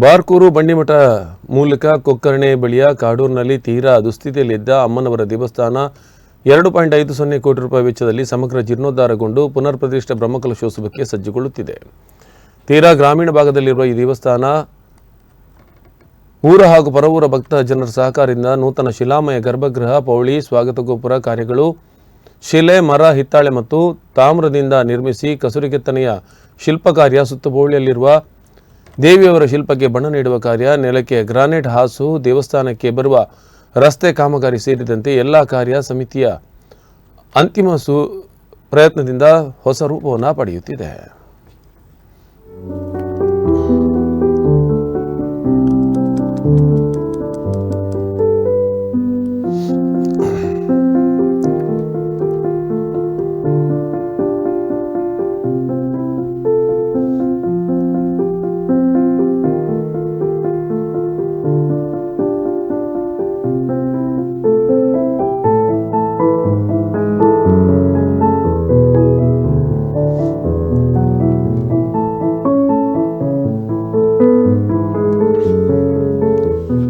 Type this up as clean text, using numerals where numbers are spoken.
ಬಾರ್ಕೂರು ಬಂಡಿಮಠ ಮೂಲಕ ಕೊಕ್ಕರ್ಣೆ ಬಳಿಯ ಕಾಡೂರಿನಲ್ಲಿ ತೀರಾ ದುಸ್ಥಿತಿಯಲ್ಲಿದ್ದ ಅಮ್ಮನವರ ದೇವಸ್ಥಾನ 2.50 ಕೋಟಿ ರೂಪಾಯಿ ವೆಚ್ಚದಲ್ಲಿ ಸಮಗ್ರ ಜೀರ್ಣೋದ್ಧಾರಗೊಂಡು ಪುನರ್ ಪ್ರತಿಷ್ಠೆ ಬ್ರಹ್ಮಕಲಶೋತ್ಸವಕ್ಕೆ ಸಜ್ಜುಗೊಳ್ಳುತ್ತಿದೆ. ತೀರಾ ಗ್ರಾಮೀಣ ಭಾಗದಲ್ಲಿರುವ ಈ ದೇವಸ್ಥಾನ ಊರ ಹಾಗೂ ಪರವೂರ ಭಕ್ತ ಜನರ ಸಹಕಾರದಿಂದ ನೂತನ ಶಿಲಾಮಯ ಗರ್ಭಗೃಹ, ಪೌಳಿ, ಸ್ವಾಗತ ಗೋಪುರ ಕಾರ್ಯಗಳು, ಶಿಲೆ, ಮರ, ಹಿತ್ತಾಳೆ ಮತ್ತು ತಾಮ್ರದಿಂದ ನಿರ್ಮಿಸಿ ಕಸುರಿಕೆತ್ತನೆಯ ಶಿಲ್ಪ ಕಾರ್ಯ, ಸುತ್ತುಬೋಳಿಯಲ್ಲಿರುವ ದೇವಿಯವರ ಶಿಲ್ಪಕ್ಕೆ ಬಣ್ಣ ನೀಡುವ ಕಾರ್ಯ, ನೆಲಕ್ಕೆ ಗ್ರಾನೈಟ್ ಹಾಸು, ದೇವಸ್ಥಾನಕ್ಕೆ ಬರುವ ರಸ್ತೆ ಕಾಮಗಾರಿ ಸೇರಿದಂತೆ ಎಲ್ಲ ಕಾರ್ಯ ಸಮಿತಿಯ ಅಂತಿಮ ಪ್ರಯತ್ನದಿಂದ ಹೊಸ ರೂಪವನ್ನು ಪಡೆಯುತ್ತಿದೆ.